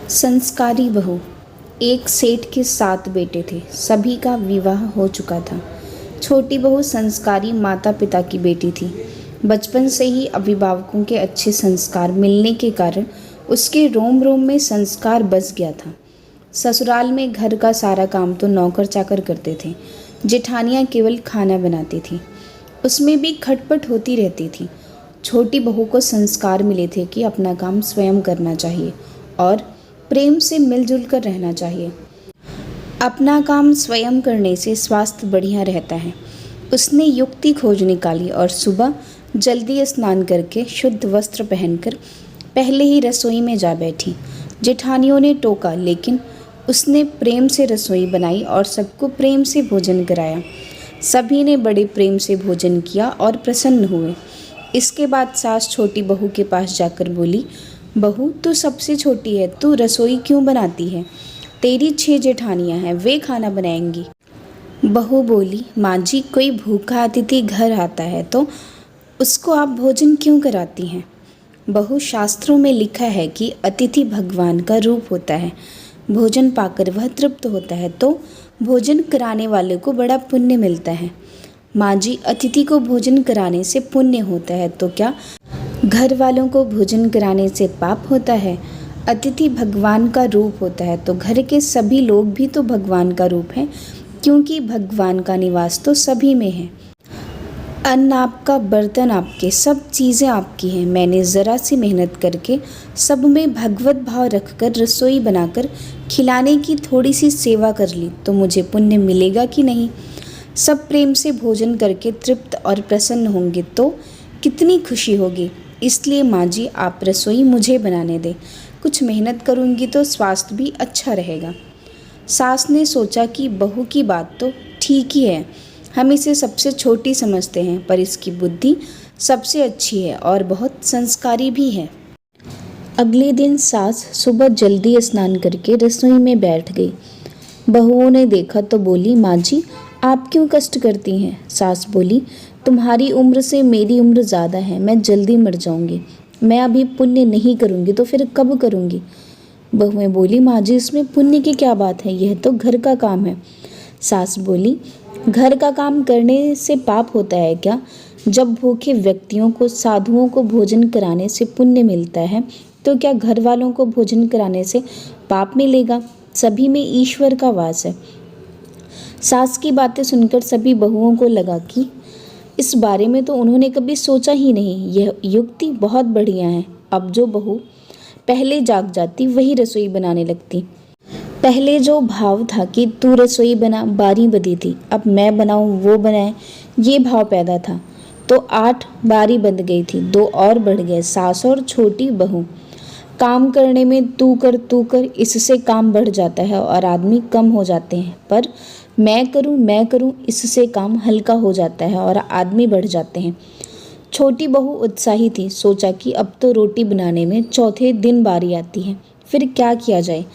संस्कारी बहू। एक सेठ के 7 बेटे थे। सभी का विवाह हो चुका था। छोटी बहू संस्कारी माता पिता की बेटी थी। बचपन से ही अभिभावकों के अच्छे संस्कार मिलने के कारण उसके रोम रोम में संस्कार बस गया था। ससुराल में घर का सारा काम तो नौकर चाकर करते थे। जेठानियाँ केवल खाना बनाती थी। उसमें भी खटपट होती रहती थी। छोटी बहू को संस्कार मिले थे कि अपना काम स्वयं करना चाहिए और प्रेम से मिलजुल कर रहना चाहिए। अपना काम स्वयं करने से स्वास्थ्य बढ़िया रहता है। उसने युक्ति खोज निकाली और सुबह जल्दी स्नान करके शुद्ध वस्त्र पहनकर पहले ही रसोई में जा बैठी। जेठानियों ने टोका, लेकिन उसने प्रेम से रसोई बनाई और सबको प्रेम से भोजन कराया। सभी ने बड़े प्रेम से भोजन किया और प्रसन्न हुए। इसके बाद सास छोटी बहू के पास जाकर बोली, बहू तू सबसे छोटी है, तू रसोई क्यों बनाती है? तेरी 6 जेठानियाँ हैं, वे खाना बनाएंगी। बहू बोली, माँ जी कोई भूखा अतिथि घर आता है तो उसको आप भोजन क्यों कराती हैं? बहू, शास्त्रों में लिखा है कि अतिथि भगवान का रूप होता है। भोजन पाकर वह तृप्त होता है तो भोजन कराने वाले को बड़ा पुण्य मिलता है। माँ जी, अतिथि को भोजन कराने से पुण्य होता है तो क्या घर वालों को भोजन कराने से पाप होता है? अतिथि भगवान का रूप होता है तो घर के सभी लोग भी तो भगवान का रूप हैं, क्योंकि भगवान का निवास तो सभी में है। अन्न आपका, बर्तन आपके, सब चीज़ें आपकी हैं। मैंने ज़रा सी मेहनत करके सब में भगवत भाव रखकर रसोई बनाकर खिलाने की थोड़ी सी सेवा कर ली तो मुझे पुण्य मिलेगा कि नहीं? सब प्रेम से भोजन करके तृप्त और प्रसन्न होंगे तो कितनी खुशी होगी। इसलिए माँ जी आप रसोई मुझे बनाने दें। कुछ मेहनत करूँगी तो स्वास्थ्य भी अच्छा रहेगा। सास ने सोचा कि बहू की बात तो ठीक ही है, हम इसे सबसे छोटी समझते हैं, पर इसकी बुद्धि सबसे अच्छी है और बहुत संस्कारी भी है। अगले दिन सास सुबह जल्दी स्नान करके रसोई में बैठ गई। बहुओं ने देखा तो बोली, माँ जी आप क्यों कष्ट करती हैं? सास बोली, तुम्हारी उम्र से मेरी उम्र ज़्यादा है, मैं जल्दी मर जाऊंगी। मैं अभी पुण्य नहीं करूंगी तो फिर कब करूंगी? बहुएं बोली, माँ जी इसमें पुण्य की क्या बात है, यह तो घर का काम है। सास बोली, घर का काम करने से पाप होता है क्या? जब भूखे व्यक्तियों को, साधुओं को भोजन कराने से पुण्य मिलता है तो क्या घर वालों को भोजन कराने से पाप मिलेगा? सभी में ईश्वर का वास है। सास की बातें सुनकर सभी बहुओं को लगा कि इस बारे में तो उन्होंने कभी सोचा ही नहीं। यह युक्ति बहुत बढ़िया है। अब जो बहू पहले जाग जाती वही रसोई बनाने लगती। पहले जो भाव था कि तू रसोई बना, बारी बंधी थी, अब मैं बनाऊं वो बनाए, ये भाव पैदा था तो 8 बारी बंध गई थी, 2 और बढ़ गए, सास और छोटी बहू। काम करने में तू कर इससे काम बढ़ जाता है और आदमी कम हो जाते हैं, पर मैं करूं इससे काम हल्का हो जाता है और आदमी बढ़ जाते हैं। छोटी बहू उत्साही थी। सोचा कि अब तो रोटी बनाने में चौथे दिन बारी आती है, फिर क्या किया जाए।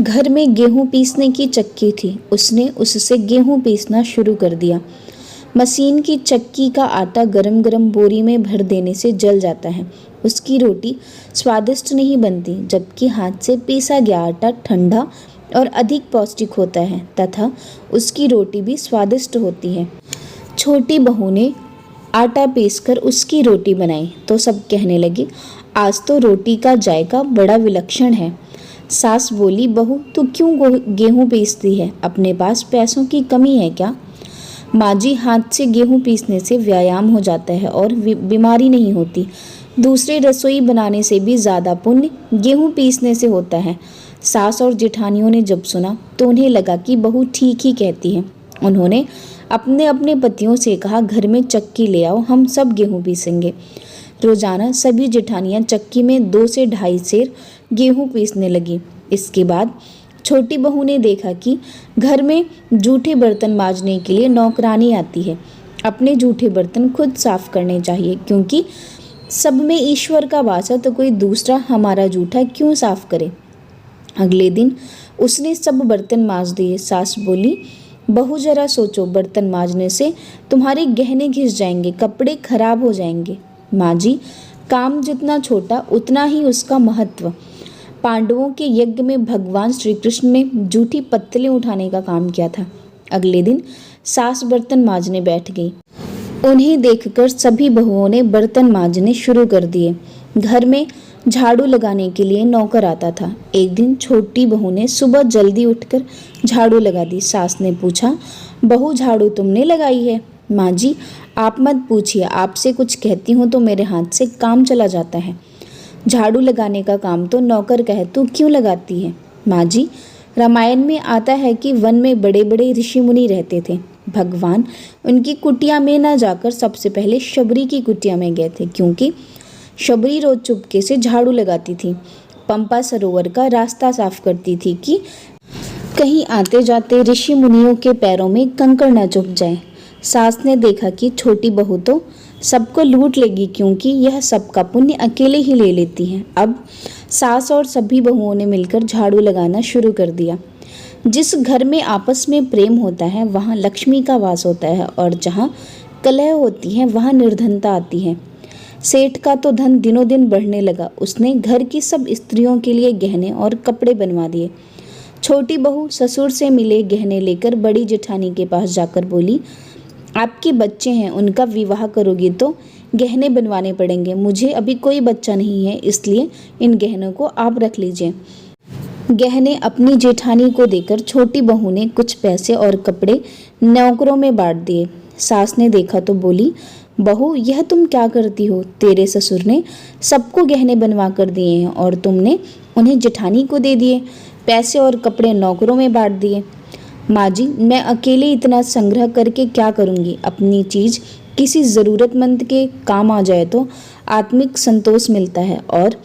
घर में गेहूं पीसने की चक्की थी, उसने उससे गेहूं पीसना शुरू कर दिया। मशीन की चक्की का आटा गरम गरम बोरी में भर देने से जल जाता है। उसकी रोटी स्वादिष्ट नहीं बनती, जबकि हाथ से पीसा गया आटा ठंडा और अधिक पौष्टिक होता है तथा उसकी रोटी भी स्वादिष्ट होती है। छोटी बहू ने आटा पीसकर उसकी रोटी बनाई तो सब कहने लगे, आज तो रोटी का जायका बड़ा विलक्षण है। सास बोली, बहू तू क्यों गेहूं पीसती है? अपने पास पैसों की कमी है क्या? माँ जी, हाथ से गेहूं पीसने से व्यायाम हो जाता है और बीमारी नहीं होती। दूसरे रसोई बनाने से भी ज़्यादा पुण्य गेहूं पीसने से होता है। सास और जेठानियों ने जब सुना तो उन्हें लगा कि बहू ठीक ही कहती है। उन्होंने अपने अपने पतियों से कहा, घर में चक्की ले आओ, हम सब गेहूं पीसेंगे। रोजाना सभी जेठानियां चक्की में 2 से 2.5 सेर गेहूं पीसने लगी। इसके बाद छोटी बहू ने देखा कि घर में जूठे बर्तन मांजने के लिए नौकरानी आती है। अपने जूठे बर्तन खुद साफ करने चाहिए, क्योंकि सब में ईश्वर का वास है, तो कोई दूसरा हमारा जूठा क्यों साफ करे। अगले दिन उसने सब बर्तन मांज दिए। सास बोली, बहू जरा सोचो, बर्तन मांजने से तुम्हारे गहने घिस जाएंगे, कपड़े खराब हो जाएंगे। माँ जी, काम जितना छोटा उतना ही उसका महत्व। पांडवों के यज्ञ में भगवान श्री कृष्ण ने जूठी पत्तलें उठाने का काम किया था। अगले दिन सास बर्तन मांजने बैठ गई। उन्हें देखकर सभी बहुओं ने बर्तन मांजने शुरू कर दिए। घर में झाड़ू लगाने के लिए नौकर आता था। एक दिन छोटी बहू ने सुबह जल्दी उठकर झाड़ू लगा दी। सास ने पूछा, बहू झाड़ू तुमने लगाई है? माँ जी, आप मत पूछिए, आपसे कुछ कहती हूँ तो मेरे हाथ से काम चला जाता है। झाड़ू लगाने का काम तो नौकर कहे, तू क्यों लगाती है? माँ जी, रामायण में आता है कि वन में बड़े बड़े ऋषि मुनि रहते थे। भगवान उनकी कुटिया में न जाकर सबसे पहले शबरी की कुटिया में गए थे, क्योंकि शबरी रोज चुपके से झाड़ू लगाती थी, पंपा सरोवर का रास्ता साफ करती थी कि कहीं आते जाते ऋषि मुनियों के पैरों में कंकड़ न चुभ जाए। सास ने देखा कि छोटी बहू तो सबको लूट लेगी, क्योंकि यह सबका पुण्य अकेले ही ले लेती है। अब सास और सभी बहुओं ने मिलकर झाड़ू लगाना शुरू कर दिया। जिस घर में आपस में प्रेम होता है वहाँ लक्ष्मी का वास होता है, और जहाँ कलह होती है वहाँ निर्धनता आती है। सेठ का तो धन दिनों दिन बढ़ने लगा। उसने घर की सब स्त्रियों के लिए गहने और कपड़े बनवा दिए। छोटी बहू ससुर से मिले गहने लेकर बड़ी जेठानी के पास जाकर बोली, आपके बच्चे हैं, उनका विवाह करोगी तो गहने बनवाने पड़ेंगे। मुझे अभी कोई बच्चा नहीं है, इसलिए इन गहनों को आप रख लीजिए। गहने अपनी जेठानी को देकर छोटी बहू ने कुछ पैसे और कपड़े नौकरों में बांट दिए। सास ने देखा तो बोली, बहू, यह तुम क्या करती हो? तेरे ससुर ने सबको गहने बनवा कर दिए हैं और तुमने उन्हें जेठानी को दे दिए, पैसे और कपड़े नौकरों में बांट दिए। माँ जी, मैं अकेले इतना संग्रह करके क्या करूँगी? अपनी चीज़ किसी ज़रूरतमंद के काम आ जाए तो आत्मिक संतोष मिलता है, और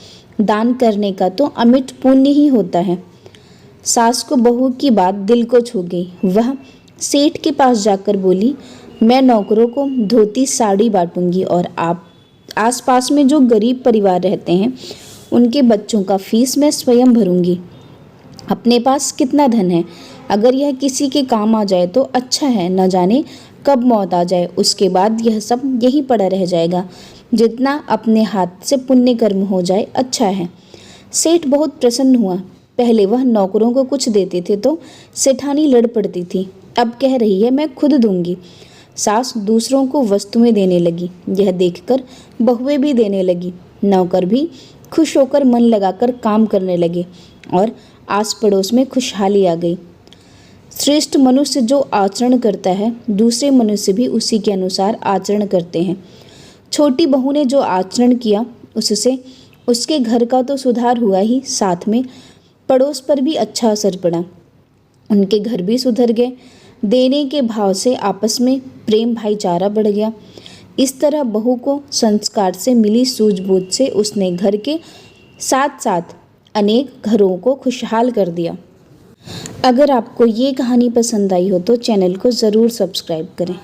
दान करने का तो अमिट पुण्य ही होता है। सास को बहू की बात दिल को छू गई। वह सेठ के पास जाकर बोली, मैं नौकरों को धोती साड़ी बांटूंगी, और आप आसपास में जो गरीब परिवार रहते हैं उनके बच्चों का फीस मैं स्वयं भरूंगी। अपने पास कितना धन है, अगर यह किसी के काम आ जाए तो अच्छा है, न जाने कब मौत आ जाए, उसके बाद यह सब यहीं पड़ा रह जाएगा। जितना अपने हाथ से पुण्य कर्म हो जाए अच्छा है। सेठ बहुत प्रसन्न हुआ। पहले वह नौकरों को कुछ देते थे तो सेठानी लड़ पड़ती थी, अब कह रही है मैं खुद दूंगी। सास दूसरों को वस्तुएं देने लगी। यह देखकर बहुएं भी देने लगी। नौकर भी खुश होकर मन लगाकर काम करने लगे और आस पड़ोस में खुशहाली आ गई। श्रेष्ठ मनुष्य जो आचरण करता है, दूसरे मनुष्य भी उसी के अनुसार आचरण करते हैं। छोटी बहू ने जो आचरण किया उससे उसके घर का तो सुधार हुआ ही, साथ में पड़ोस पर भी अच्छा असर पड़ा। उनके घर भी सुधर गए। देने के भाव से आपस में प्रेम भाईचारा बढ़ गया। इस तरह बहू को संस्कार से मिली सूझबूझ से उसने घर के साथ साथ अनेक घरों को खुशहाल कर दिया। अगर आपको ये कहानी पसंद आई हो तो चैनल को ज़रूर सब्सक्राइब करें।